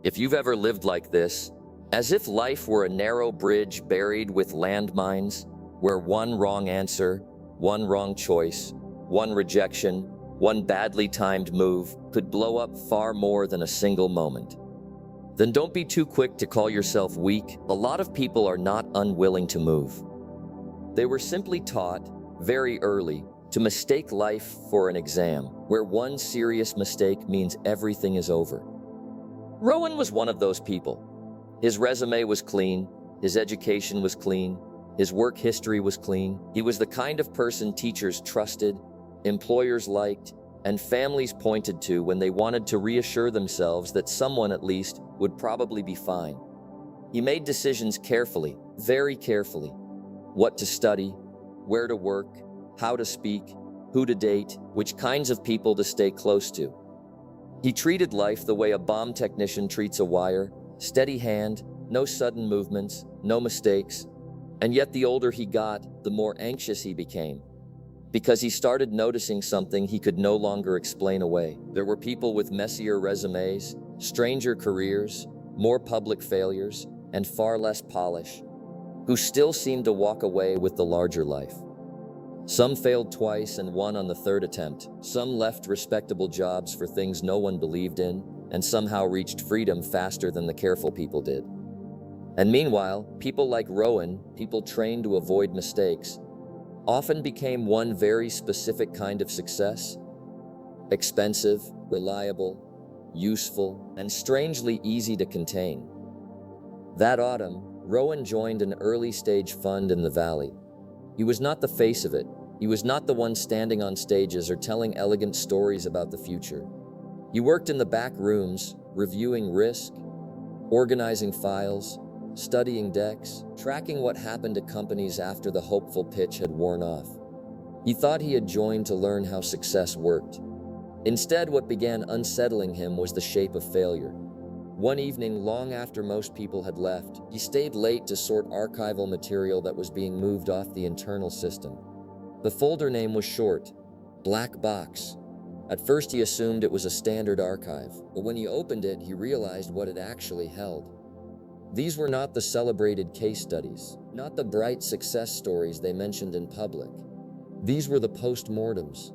If you've ever lived like this, as if life were a narrow bridge buried with landmines, where one wrong answer, one wrong choice, one rejection, one badly timed move could blow up far more than a single moment, then don't be too quick to call yourself weak. A lot of people are not unwilling to move. They were simply taught, very early, to mistake life for an exam, where one serious mistake means everything is over. Rowan was one of those people. His resume was clean, his education was clean, his work history was clean. He was the kind of person teachers trusted, employers liked, and families pointed to when they wanted to reassure themselves that someone at least would probably be fine. He made decisions carefully, very carefully. What to study, where to work, how to speak, who to date, which kinds of people to stay close to. He treated life the way a bomb technician treats a wire, steady hand, no sudden movements, no mistakes. And yet the older he got, the more anxious he became, because he started noticing something he could no longer explain away. There were people with messier resumes, stranger careers, more public failures, and far less polish, who still seemed to walk away with the larger life. Some failed twice and won on the third attempt. Some left respectable jobs for things no one believed in, and somehow reached freedom faster than the careful people did. And meanwhile, people like Rowan, people trained to avoid mistakes, often became one very specific kind of success: expensive, reliable, useful, and strangely easy to contain. That autumn, Rowan joined an early-stage fund in the valley. He was not the face of it. He was not the one standing on stages or telling elegant stories about the future. He worked in the back rooms, reviewing risk, organizing files, studying decks, tracking what happened to companies after the hopeful pitch had worn off. He thought he had joined to learn how success worked. Instead, what began unsettling him was the shape of failure. One evening, long after most people had left, he stayed late to sort archival material that was being moved off the internal system. The folder name was short: Black Box. At first he assumed it was a standard archive, but when he opened it, he realized what it actually held. These were not the celebrated case studies, not the bright success stories they mentioned in public. These were the post-mortems: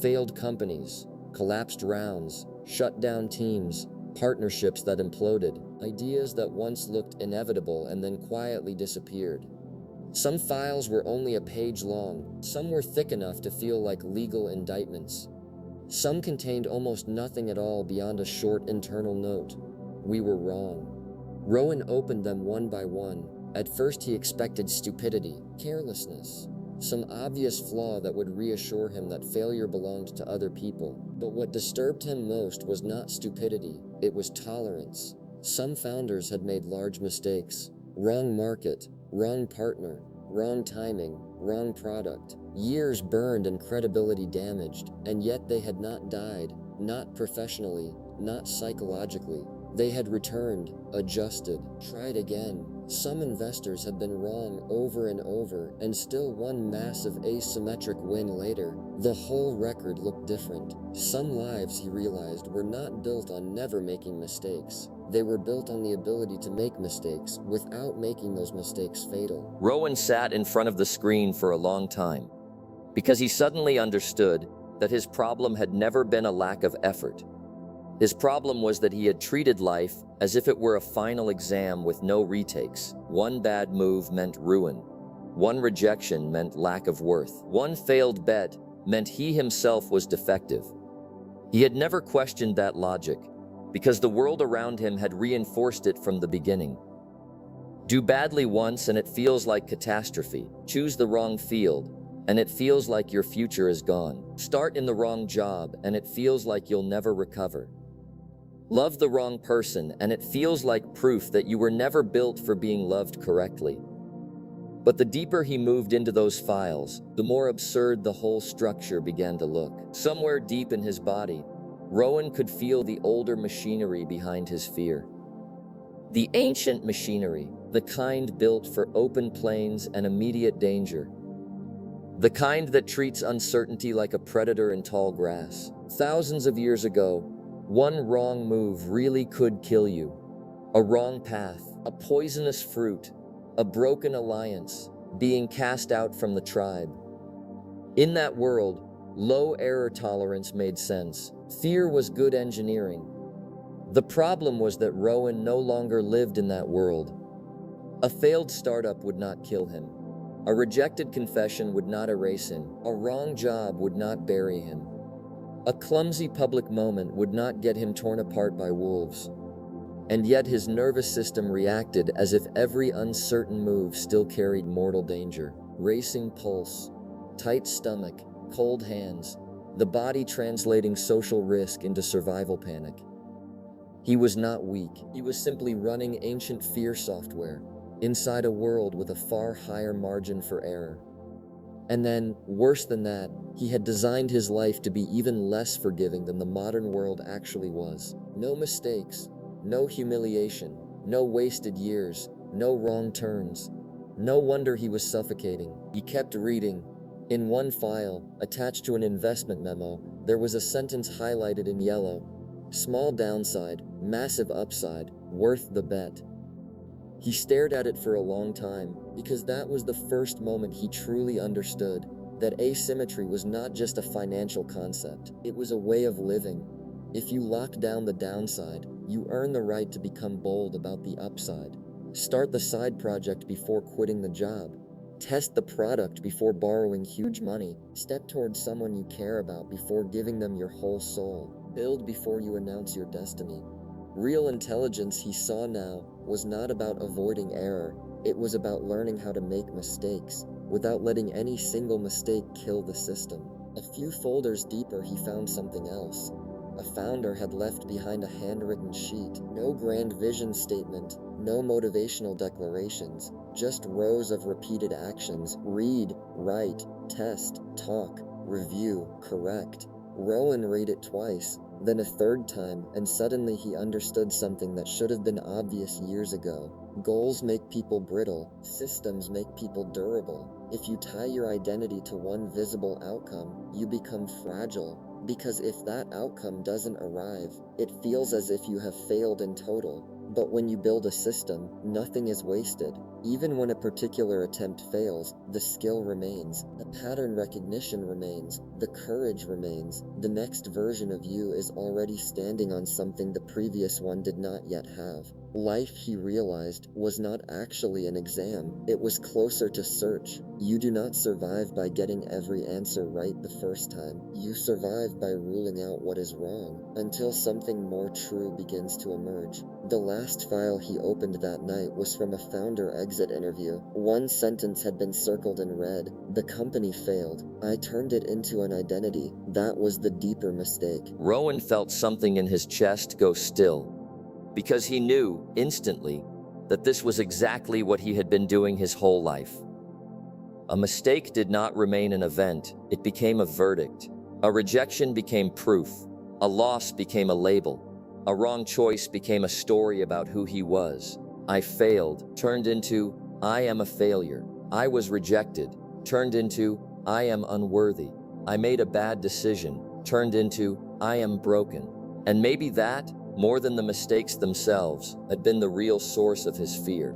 failed companies, collapsed rounds, shut down teams, partnerships that imploded, ideas that once looked inevitable and then quietly disappeared. Some files were only a page long, some were thick enough to feel like legal indictments. Some contained almost nothing at all beyond a short internal note: "We were wrong." Rowan opened them one by one. At first he expected stupidity, carelessness, some obvious flaw that would reassure him that failure belonged to other people. But what disturbed him most was not stupidity, it was tolerance. Some founders had made large mistakes: wrong market, wrong partner, wrong timing, wrong product. Years burned and credibility damaged, and yet they had not died, not professionally, not psychologically. They had returned, adjusted, tried again. Some investors had been wrong over and over, and still one massive asymmetric win later, the whole record looked different. Some lives, he realized, were not built on never making mistakes. They were built on the ability to make mistakes without making those mistakes fatal. Rowan sat in front of the screen for a long time, because he suddenly understood that his problem had never been a lack of effort. His problem was that he had treated life as if it were a final exam with no retakes. One bad move meant ruin. One rejection meant lack of worth. One failed bet meant he himself was defective. He had never questioned that logic, because the world around him had reinforced it from the beginning. Do badly once and it feels like catastrophe. Choose the wrong field and it feels like your future is gone. Start in the wrong job and it feels like you'll never recover. Love the wrong person, and it feels like proof that you were never built for being loved correctly. But the deeper he moved into those files, the more absurd the whole structure began to look. Somewhere deep in his body, Rowan could feel the older machinery behind his fear. The ancient machinery, the kind built for open plains and immediate danger. The kind that treats uncertainty like a predator in tall grass. Thousands of years ago, one wrong move really could kill you. A wrong path, a poisonous fruit, a broken alliance, being cast out from the tribe. In that world, low error tolerance made sense. Fear was good engineering. The problem was that Rowan no longer lived in that world. A failed startup would not kill him. A rejected confession would not erase him. A wrong job would not bury him. A clumsy public moment would not get him torn apart by wolves. And yet his nervous system reacted as if every uncertain move still carried mortal danger. Racing pulse, tight stomach, cold hands, the body translating social risk into survival panic. He was not weak. He was simply running ancient fear software inside a world with a far higher margin for error. And then, worse than that, he had designed his life to be even less forgiving than the modern world actually was. No mistakes, no humiliation, no wasted years, no wrong turns. No wonder he was suffocating. He kept reading. In one file, attached to an investment memo, there was a sentence highlighted in yellow. Small downside, massive upside, worth the bet. He stared at it for a long time, because that was the first moment he truly understood that asymmetry was not just a financial concept, it was a way of living. If you lock down the downside, you earn the right to become bold about the upside. Start the side project before quitting the job. Test the product before borrowing huge money. Step towards someone you care about before giving them your whole soul. Build before you announce your destiny. Real intelligence, he saw now, was not about avoiding error. It was about learning how to make mistakes, without letting any single mistake kill the system. A few folders deeper, he found something else. A founder had left behind a handwritten sheet. No grand vision statement, no motivational declarations, just rows of repeated actions. Read, write, test, talk, review, correct. Rowan read it twice, then a third time, and suddenly he understood something that should have been obvious years ago. Goals make people brittle. Systems make people durable. If you tie your identity to one visible outcome, you become fragile. Because if that outcome doesn't arrive, it feels as if you have failed in total. But when you build a system, nothing is wasted. Even when a particular attempt fails, the skill remains, the pattern recognition remains, the courage remains. The next version of you is already standing on something the previous one did not yet have. Life, he realized, was not actually an exam. It was closer to search. You do not survive by getting every answer right the first time. You survive by ruling out what is wrong, until something more true begins to emerge. The last file he opened that night was from a founder exit interview. One sentence had been circled in red. The company failed. I turned it into an identity. That was the deeper mistake. Rowan felt something in his chest go still, because he knew, instantly, that this was exactly what he had been doing his whole life. A mistake did not remain an event, it became a verdict. A rejection became proof. A loss became a label. A wrong choice became a story about who he was. I failed, turned into, I am a failure. I was rejected, turned into, I am unworthy. I made a bad decision, turned into, I am broken. And maybe that, more than the mistakes themselves, had been the real source of his fear.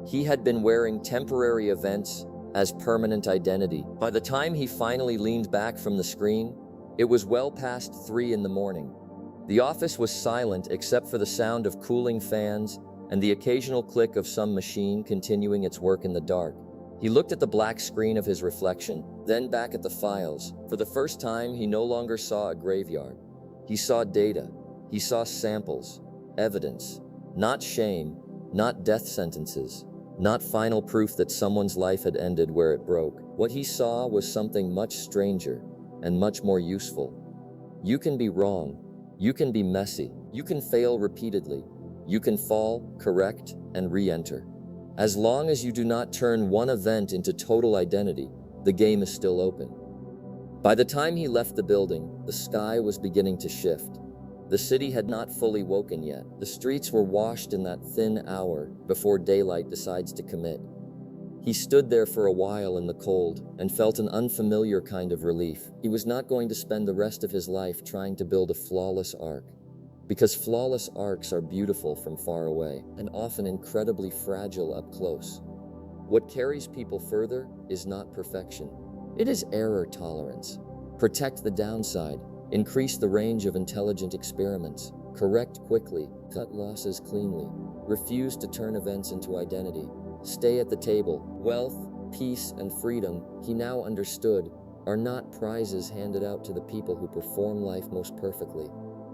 He had been wearing temporary events as permanent identity. By the time he finally leaned back from the screen, it was well past 3 in the morning. The office was silent except for the sound of cooling fans and the occasional click of some machine continuing its work in the dark. He looked at the black screen of his reflection, then back at the files. For the first time, he no longer saw a graveyard. He saw data. He saw samples, evidence, not shame, not death sentences, not final proof that someone's life had ended where it broke. What he saw was something much stranger and much more useful. You can be wrong. You can be messy. You can fail repeatedly. You can fall, correct, and re-enter. As long as you do not turn one event into total identity, the game is still open. By the time he left the building, the sky was beginning to shift. The city had not fully woken yet. The streets were washed in that thin hour before daylight decides to commit. He stood there for a while in the cold and felt an unfamiliar kind of relief. He was not going to spend the rest of his life trying to build a flawless arc. Because flawless arcs are beautiful from far away and often incredibly fragile up close. What carries people further is not perfection. It is error tolerance. Protect the downside, increase the range of intelligent experiments, correct quickly, cut losses cleanly, refuse to turn events into identity, stay at the table. Wealth, peace, and freedom, he now understood, are not prizes handed out to the people who perform life most perfectly.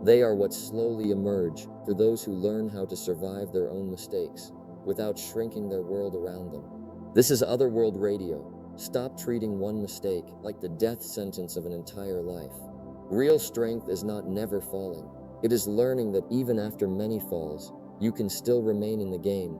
They are what slowly emerge for those who learn how to survive their own mistakes without shrinking their world around them. This is Otherworld Radio. Stop treating one mistake like the death sentence of an entire life. Real strength is not never falling. It is learning that even after many falls, you can still remain in the game.